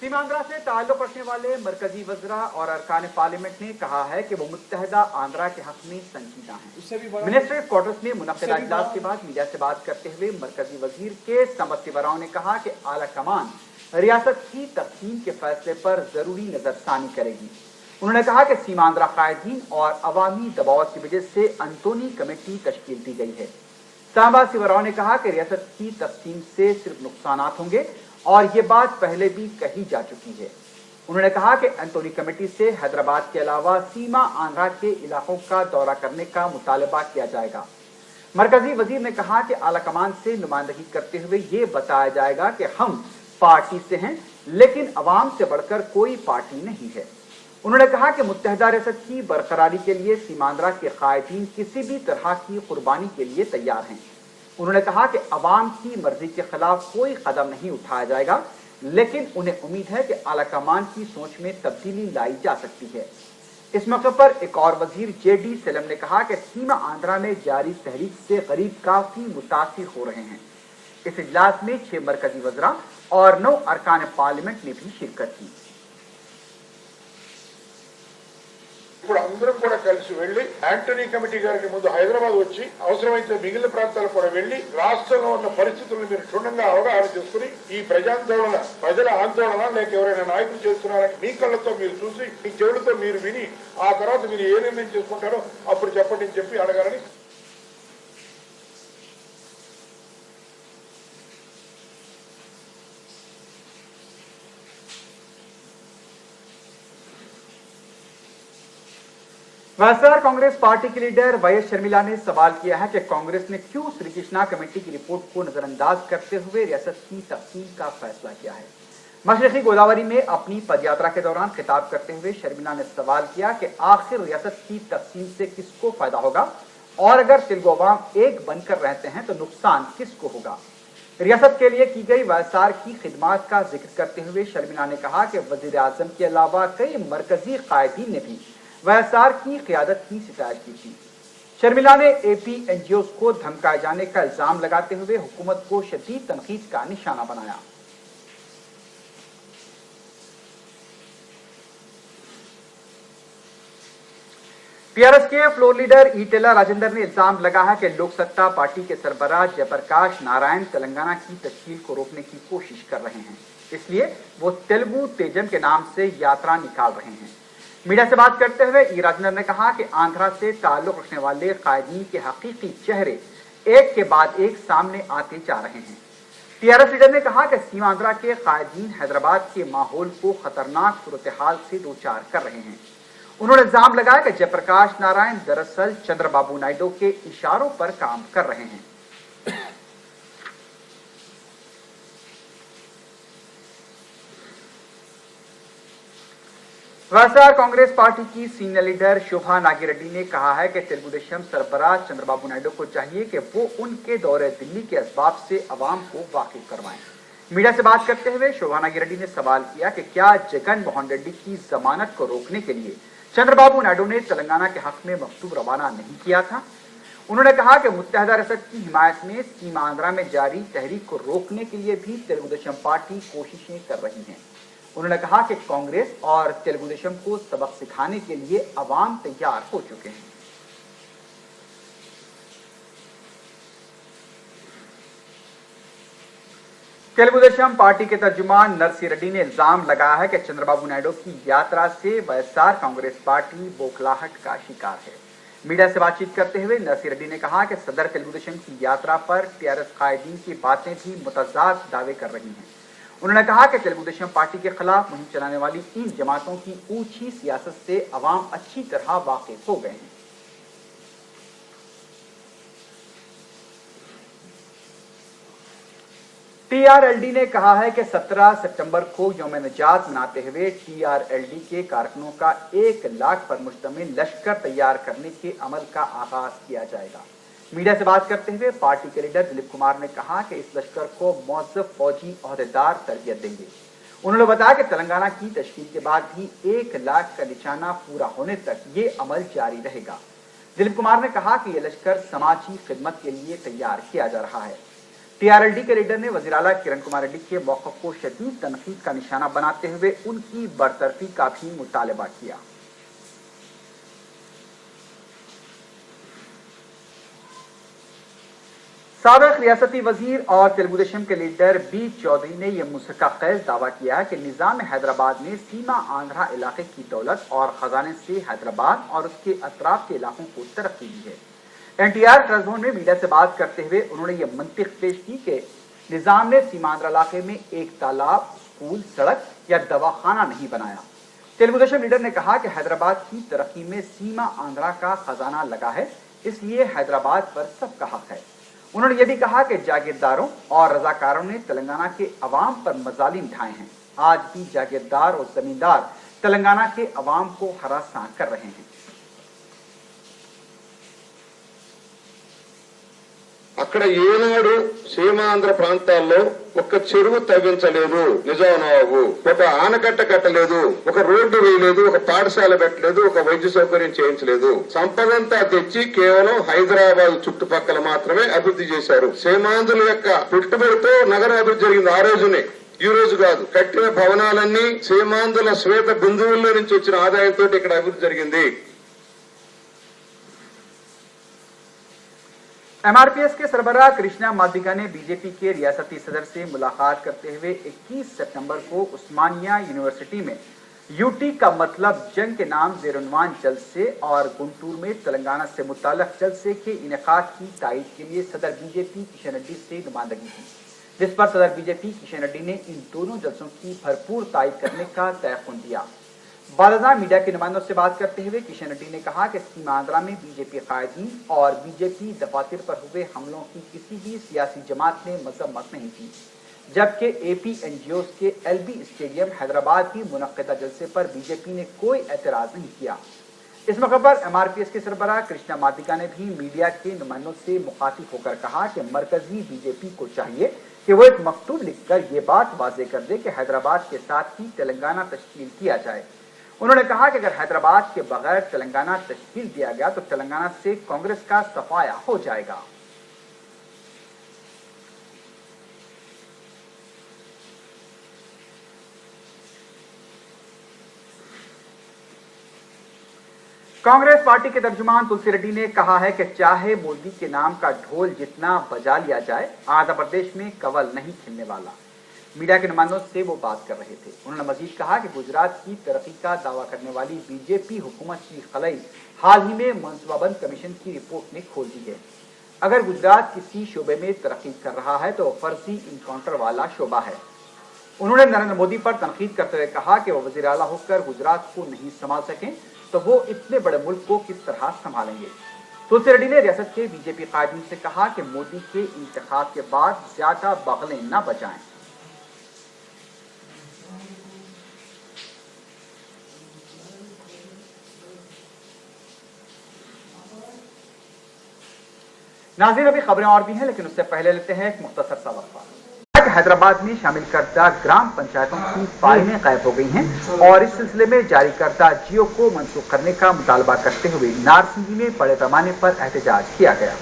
सीमांध्रा से ताल्लुक रखने वाले मरकजी वज़रा और अरकान पार्लियामेंट ने कहा है कि वो मुत्तहदा आंध्रा के हक में संजीदा हैं। मिनिस्ट्री क्वार्टर्स में मुनक्किदा इजलास के बाद मीडिया से बात करते हुए मरकजी वजीर के समस्तीवराव ने कहा कि आला कमान रियासत की तकसीम के फैसले पर जरूरी नजरसानी करेगी। उन्होंने कहा कि सीमांध्रा कायदीन और अवामी दबाव की वजह से अंतोनी कमेटी तश्कील दी गई है। सांबा सिवराव ने कहा कि रियासत की तकसीम से सिर्फ नुकसानात होंगे और ये बात पहले भी कही जा चुकी है। उन्होंने कहा कि अंतोनी कमेटी से हैदराबाद के अलावा सीमा आंध्रा के इलाकों का दौरा करने का मुतालबा किया जाएगा। मरकजी वजीर ने कहा कि आला कमान से नुमाइंदगी करते हुए ये बताया जाएगा कि हम पार्टी से हैं, लेकिन अवाम से बढ़कर कोई पार्टी नहीं है। उन्होंने कहा कि मुत्तहदा रियासत की बरकरारी के लिए सीमांध्रा के कायदीन किसी भी तरह की कुर्बानी के लिए तैयार हैं। उन्होंने कहा कि अवाम की मर्जी के खिलाफ कोई कदम नहीं उठाया जाएगा, लेकिन उन्हें उम्मीद है कि आला कमान की सोच में तब्दीली लाई जा सकती है। इस मौके पर एक और वजीर जेडी सेलम ने कहा कि सीमा आंध्रा में जारी तहरीक से गरीब काफी मुतासिर हो रहे हैं। इस इजलास में 6 मरकजी वज़रा और 9 अरकान पार्लियामेंट ने भी शिरकत की। ఇప్పుడు అందరం కూడా కలిసి వెళ్లి యాంటనీ కమిటీ గారికి ముందు హైదరాబాద్ వచ్చి అవసరమైతే మిగిలిన ప్రాంతాలకు కూడా వెళ్లి రాష్ట్రంలో ఉన్న పరిస్థితులను మీరు క్షుణ్ణంగా అవగాహన చేసుకుని ఈ ప్రజల ఆందోళన లేక ఎవరైనా నాయకులు చేస్తున్నారని మీ కళ్ళతో మీరు చూసి మీ చెవులతో మీరు విని ఆ తర్వాత మీరు ఏ నిర్ణయం చేసుకుంటారో అప్పుడు చెప్పండి అని చెప్పి అడగాలని। वैएसआर कांग्रेस पार्टी के लीडर वाईएस शर्मिला ने सवाल किया है कि कांग्रेस ने क्यों श्री कृष्णा कमेटी की रिपोर्ट को नजरअंदाज करते हुए रियासत की तकसीम का फैसला किया है। मशरकी गोदावरी में अपनी पदयात्रा के दौरान खिताब करते हुए शर्मिला ने सवाल किया कि आखिर रियासत की तकसीम से किसको फायदा होगा और अगर तेलुगु अवाम एक बनकर रहते हैं तो नुकसान किसको होगा। रियासत के लिए की गई वैएसआर की खिदमत का जिक्र करते हुए शर्मिला ने कहा कि वजीर आजम के अलावा कई मरकजी कायदीन ने भी वैएसआर की क़यादत की शिकायत की थी। शर्मिला ने एपी एनजीओ को धमकाए जाने का इल्जाम लगाते हुए हुकूमत को शदीद तनकीद का निशाना बनाया। टीआरएस के फ्लोर लीडर ईटेला राजेंद्र ने इल्जाम लगा है कि लोक सत्ता पार्टी के सरबराह जयप्रकाश नारायण तेलंगाना की तश्कील को रोकने की कोशिश कर रहे हैं, इसलिए वो तेलुगु तेजम के नाम से यात्रा निकाल रहे हैं। मीडिया से बात करते हुए ई राजेंद्र ने कहा कि आंध्रा से ताल्लुक रखने वाले कायदीन के हकीकी चेहरे एक के बाद एक सामने आते जा रहे हैं। टीआरएस लीडर ने कहा कि सीमांध्रा के कायदीन हैदराबाद के माहौल को खतरनाक सूरत हाल से दो चार कर रहे हैं। उन्होंने इल्जाम लगाया कि जयप्रकाश नारायण दरअसल चंद्रबाबू नायडू के इशारों पर काम कर रहे हैं। वैएसआर कांग्रेस पार्टी की सीनियर लीडर शोभा नागिरेड्डी ने कहा है कि तेलुगु देशम सरबराह चंद्रबाबू नायडू को चाहिए कि वो उनके दौरे दिल्ली के असबाब से अवाम को वाकिफ करवाएं। मीडिया से बात करते हुए शोभा नागिरेड्डी ने सवाल किया कि क्या जगन मोहन रेड्डी की जमानत को रोकने के लिए चंद्रबाबू नायडू ने तेलंगाना के हक में मकतूब रवाना नहीं किया था। उन्होंने कहा कि मुत्तहदा रियासत की हिमायत में सीमा आंध्रा में जारी तहरीक को रोकने के लिए भी तेलुगु देशम पार्टी कोशिशें कर रही है। उन्होंने कहा कि कांग्रेस और तेलुगु देशम को सबक सिखाने के लिए अवाम तैयार हो चुके हैं। तेलुगु देशम पार्टी के तर्जुमान नरसी रेड्डी ने इल्जाम लगाया है कि चंद्रबाबू नायडू की यात्रा से वैएसआर कांग्रेस पार्टी बौखलाहट का शिकार है। मीडिया से बातचीत करते हुए नरसी रेड्डी ने कहा कि सदर तेलुगु देशम की यात्रा पर टीआरएस कायदीन की बातें भी मुतज़ाद दावे कर रही हैं। उन्होंने कहा कि तेलुगु देशम पार्टी के खिलाफ मुहिम चलाने वाली इन जमातों की ऊंची सियासत से अवाम अच्छी तरह वाकिफ हो गए हैं। टीआरएलडी ने कहा है कि 17 सितंबर को यौम निजात मनाते हुए टीआरएलडी के कारकुनों का 1 लाख पर मुश्तमिल लश्कर तैयार करने के अमल का आगाज किया जाएगा। मीडिया से बात करते हुए पार्टी के लीडर दिलीप कुमार ने कहा कि इस लश्कर को मौजूद फौजी ओहदेदार तरबियत देंगे। उन्होंने बताया कि तेलंगाना की तश्कील के बाद भी 1 लाख का निशाना पूरा होने तक ये अमल जारी रहेगा। दिलीप कुमार ने कहा कि यह लश्कर समाजी खिदमत के लिए तैयार किया जा रहा है। टीआरएलडी के लीडर ने वजीर आला किरण कुमार रेड्डी के मौक़िफ़ को शदीद तनकीद का निशाना बनाते हुए उनकी बरतरफी का भी मुतालबा किया। साबिक़ रियासती वजीर और तेलुगु देशम के लीडर बी चौधरी ने यह मुसक्का खैज दावा किया कि निज़ाम हैदराबाद ने सीमा आंध्रा इलाके की दौलत और खजाने से हैदराबाद और उसके अतराफ के इलाकों को तरक्की दी है। एनटीआर ट्रस्ट भवन में मीडिया से बात करते हुए उन्होंने यह मंतिक पेश की कि निज़ाम ने सीमांध्र इलाके में एक तालाब, स्कूल, सड़क या दवाखाना नहीं बनाया। तेलुगु देशम लीडर ने कहा कि हैदराबाद की तरक्की में सीमा आंध्रा का खजाना लगा है, इसलिए हैदराबाद पर सबका हक है। उन्होंने यह भी कहा कि जागीरदारों और रजाकारों ने तेलंगाना के अवाम पर मजालिम ढाए हैं। आज भी जागीरदार और जमींदार तेलंगाना के अवाम को हरासा कर रहे हैं। అక్కడ ఏనాడు సీమాంధ్ర ప్రాంతాల్లో ఒక చెరువు తవ్వించలేదు నిజాం నవాబు, ఒక ఆనకట్ట కట్టలేదు, ఒక రోడ్డు వేయలేదు, ఒక పాఠశాల పెట్టలేదు, ఒక వైద్య సౌకర్యం చేయించలేదు. సంపదంతా తెచ్చి కేవలం హైదరాబాద్ చుట్టుపక్కల మాత్రమే అభివృద్ధి చేశారు. సీమాంధ్రుల యొక్క పెట్టుబడితో నగర అభివృద్ధి జరిగింది. ఆ రోజునే, ఈ రోజు కాదు. కట్టిన భవనాలన్నీ సీమాంధ్రుల శ్వేత బిందువుల్లో నుంచి వచ్చిన ఆదాయంతో ఇక్కడ అభివృద్ధి జరిగింది. एमआरपीएस के सरबराह कृष्णा मादिगा ने बीजेपी के रियासती सदर से मुलाकात करते हुए 21 सितंबर को उस्मानिया यूनिवर्सिटी में यूटी का मतलब जंग के नाम ज़ेर-उन्वान जलसे और गुंटूर में तेलंगाना से मुताल्लिक़ जलसे के इनेकाद की तायीद के लिए सदर बीजेपी किशन रेड्डी से नुमाइंदगी की, जिस पर सदर बीजेपी किशन रेड्डी ने इन दोनों जलसों की भरपूर तायीद करने का तयक़ुन दिया। बालाजा मीडिया के नुमाइंदों से बात करते हुए किशन रेड्डी ने कहा कि सीमांध्रा में बीजेपी कायदीन और बीजेपी दफातर पर हुए हमलों की किसी भी सियासी जमात ने मजम्मत नहीं की, जबकि एपी एनजीओ के एलबी स्टेडियम हैदराबाद की मुनक्किदा जलसे पर बीजेपी ने कोई एतराज नहीं किया। इस मौके पर एमआरपीएस के सरबराह कृष्णा मादिगा ने भी मीडिया के नुमाइंदों से मुखातिब होकर कहा कि मरकजी बीजेपी को चाहिए कि वो एक मकतूब लिखकर ये बात वाज़ेह कर दे कि हैदराबाद के साथ ही तेलंगाना तश्कील किया जाए। उन्होंने कहा कि अगर हैदराबाद के बगैर तेलंगाना तश्कील दिया गया तो तेलंगाना से कांग्रेस का सफाया हो जाएगा। कांग्रेस पार्टी के तर्जुमान तुलसी रेड्डी ने कहा है कि चाहे मोदी के नाम का ढोल जितना बजा लिया जाए, आंध्र प्रदेश में कवल नहीं खिलने वाला। मीडिया के नुमाइंदों से वो बात कर रहे थे। उन्होंने मजीद कहा कि गुजरात की तरक्की का दावा करने वाली बीजेपी हुकूमत की खलई हाल ही में मनसूबाबंद कमीशन की रिपोर्ट ने खोल दी है। अगर गुजरात किसी शोबे में तरक्की कर रहा है तो फर्जी इनकाउंटर वाला शोबा है। उन्होंने नरेंद्र मोदी पर तनकीद करते हुए कहा कि वो वज़ीर आला होकर गुजरात को नहीं संभाल सकें तो वो इतने बड़े मुल्क को किस तरह संभालेंगे। तुलसी रेड्डी ने रियासत के बीजेपी कायदीन से कहा कि मोदी के इंतखाब के बाद ज्यादा बगलें न बजाएं। नाज़रीन, अभी खबरें और भी हैं, लेकिन उससे पहले लेते हैं एक मुख्तसर सा वक्फा। हैदराबाद में शामिल करदा ग्राम पंचायतों की फाइलें गायब हो गई हैं और इस सिलसिले में जारी करदा जियो को मनसूख करने का मुतालबा करते हुए नारसिंगी में बड़े पैमाने पर एहतजाज किया गया।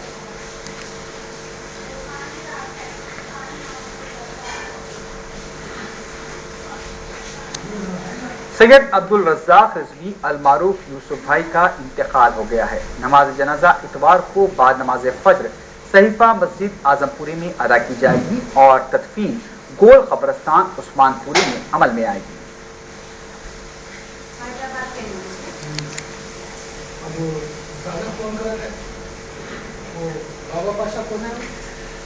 सैयद अब्दुल रज़्ज़ाक रिजवी अल मारूफ यूसुफ भाई का इंतकाल हो गया है। नमाज जनाजा इतवार को बाद नमाज फज्र सहीफा मस्जिद आजमपुरी में अदा की जाएगी और तदफीन गोल कब्रस्तान उस्मानपुरी में अमल में आएगी।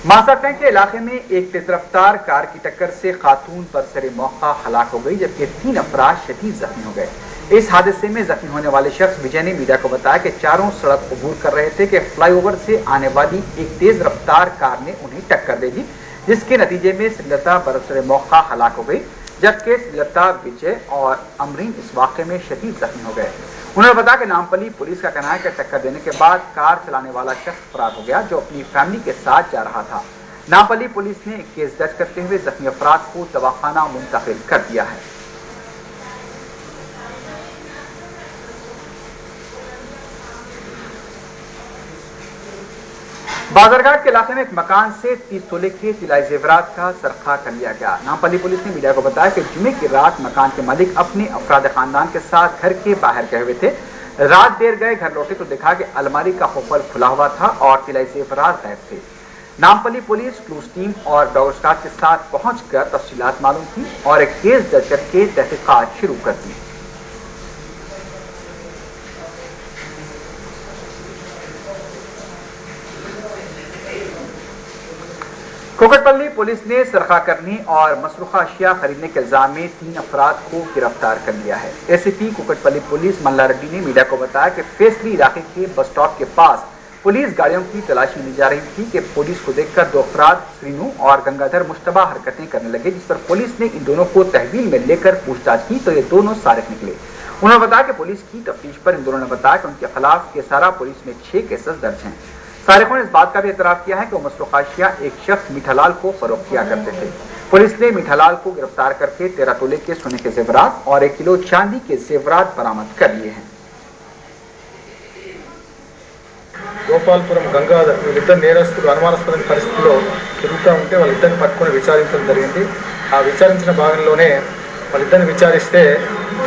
मासाटैंक के इलाके में एक तेज रफ्तार कार की टक्कर से खातून बरसरे मौका हलाक हो गई, जबकि 3 अफराद शदीद जख्मी हो गए। इस हादसे में जख्मी होने वाले शख्स विजय ने मीडिया को बताया कि चारों सड़क अबूर कर रहे थे कि फ्लाईओवर से आने वाली एक तेज रफ्तार कार ने उन्हें टक्कर दे दी, जिसके नतीजे में श्रीलता बरसरे मौका हलाक हो गई, जबकि श्रीलता, विजय और अमरीन इस वाक़े में शदीद जख्मी हो गए। उन्होंने बताया कि नामपल्ली पुलिस का कहना है कि टक्कर देने के बाद कार चलाने वाला शख्स फरार हो गया, जो अपनी फैमिली के साथ जा रहा था। नामपल्ली पुलिस ने एक केस दर्ज करते हुए जख्मी अफराद को दवाखाना मुंतकिल कर दिया है। बाजरघाट के इलाके में एक मकान से 30 तोले के तिलाई जेवरात का सरखा कर लिया गया। नामपल्ली पुलिस ने मीडिया को बताया कि जुमे की रात मकान के मालिक अपने अफराद खानदान के साथ घर के बाहर गए हुए थे। रात देर गए घर लौटे तो देखा कि अलमारी का कुफल खुला हुआ था और तिलाई जेवरात गायब थे। नामपल्ली पुलिस क्लूज टीम और डॉग स्क्वाड के साथ पहुंचकर तफसीलात मालूम की और एक केस दर्ज करके तहकीकात शुरू कर दी। कुकटपल्ली पुलिस ने सरखा करने और मसरूखा अशिया खरीदने के इल्जाम में 3 अफराद को गिरफ्तार कर लिया है। एसीपी कुकटपल्ली पुलिस मल्ला रेड्डी ने मीडिया को बताया कि फेसली इलाके के बस स्टॉप के पास पुलिस गाड़ियों की तलाशी ली जा रही थी कि पुलिस को देखकर 2 अफराद श्रीनू और गंगाधर मुश्तबा हरकतें करने लगे, जिस पर पुलिस ने इन दोनों को तहवील में लेकर पूछताछ की तो ये दोनों सारिक निकले। उन्होंने बताया कि पुलिस की तफ्तीश पर इन दोनों ने बताया कि उनके खिलाफ केसारा पुलिस में 6 केसेस दर्ज हैं। सारिकों ने इस बात का भी एतराफ किया है कि वो मसरूखा अशिया एक शख्स मीठालाल को फरोख्त किया करते थे। पुलिस ने मीठालाल को गिरफ्तार करके 13 तोले के सोने के जेवरात और 1 किलो चांदी के जेवरात बरामद कर लिए हैं। గోపాల్పురం గంగాధర్ వీళ్ళిద్దరు నేరస్తులు అనుమానాస్పద పరిస్థితిలో తిరుగుతూ ఉంటే వాళ్ళిద్దరిని పట్టుకొని విచారించడం జరిగింది. ఆ విచారించిన భాగంలోనే వాళ్ళిద్దరిని విచారిస్తే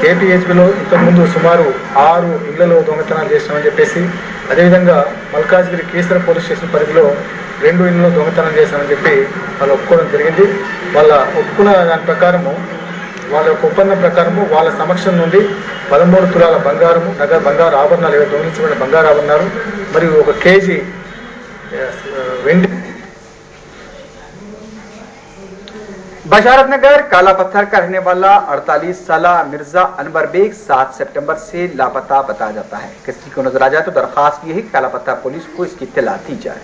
కేపీహెచ్బిలో ఇంతకుముందు సుమారు 6 ఇళ్లలో దొంగతనాలు చేసినామని చెప్పేసి, అదేవిధంగా మల్కాజ్గిరి కేసర పోలీస్ స్టేషన్ పరిధిలో 2 ఇళ్లలో దొంగతనం చేశామని చెప్పి వాళ్ళు ఒప్పుకోవడం జరిగింది. వాళ్ళ ఒప్పుకున్న దాని ప్రకారము వాళ్ళ యొక్క ఒప్పందం ప్రకారము వాళ్ళ సమక్షం నుండి 13 తులాల బంగారము, బంగారు ఆభరణాలు, దొంగిలించబడిన బంగారు ఆభరణాలు మరియు 1 కేజీ వెండి. बशारत नगर काला पत्थर का रहने वाला 48 साल मिर्जा अनवर बेग 7 सितंबर से लापता बताया जाता है। किसी को नजर आ जाए तो दरखास्त की है कि काला पत्थर पुलिस को इसकी इत्तला दी जाए।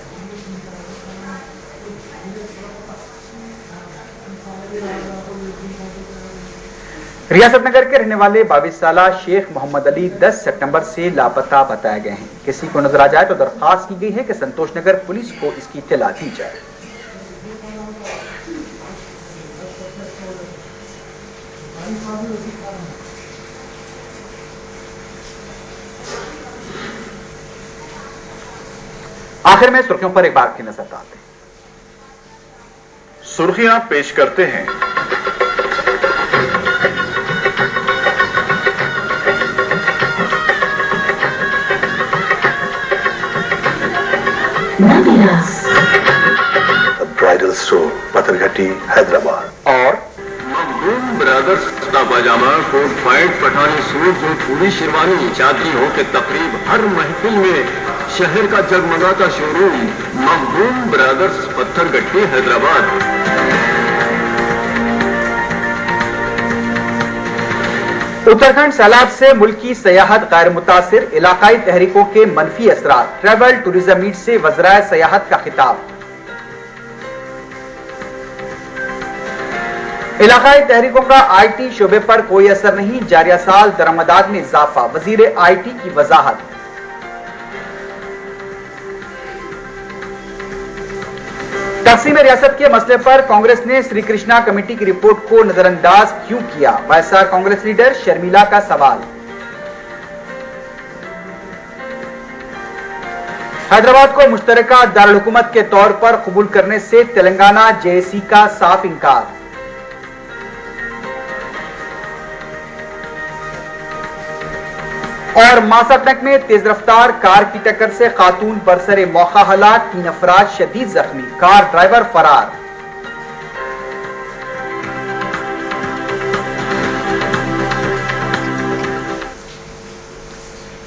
रियासत नगर के रहने वाले 22 साल शेख मोहम्मद अली 10 सितंबर से लापता बताए गए हैं। किसी को नजर आ जाए तो दरखास्त की गई है कि संतोष नगर पुलिस को इसकी इत्तला दी जाए। आखिर में सुर्खियों पर एक बार की नजर डालते हैं। सुर्खियां पेश करते हैं। ब्राइडल स्टोर पत्थरघट्टी हैदराबाद और मखदूम ब्रदर्स का पाजामा, कोट पैंट, पठानी सूट, जो पूरी शेरवानी, चादरी हो के तकरीब हर महफिल में शहर का जगमगाता शोरूम मखदूम ब्रदर्स पत्थरघट्टी हैदराबाद। उत्तराखंड सैलाब से मुल्की सयाहत गैर मुतासिर, इलाकाई तहरीकों के मनफी असरार, ट्रैवल टूरिज्म मीट से वज़राए सयाहत का खिताब। इलाकाई तहरीकों का आईटी शोबे पर कोई असर नहीं, जारिया साल दरमदाद में इजाफा, वजीर आईटी की वजाहत। तकसीम रियासत के मसले पर कांग्रेस ने श्री कृष्णा कमेटी की रिपोर्ट को नजरअंदाज क्यों किया, वायएसआर कांग्रेस लीडर शर्मिला का सवाल। हैदराबाद को मुश्तरका दारुल हुकूमत के तौर पर कबूल करने से तेलंगाना जेएसी का साफ इंकार। और मासाटक में तेज रफ्तार कार की टक्कर से खातून बरसरे मौका हलाक, 3 अफराद शदीद जख्मी, कार ड्राइवर फरार।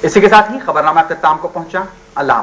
इसी के साथ ही खबरनामा अख्ताम को पहुंचा। अल्लाह।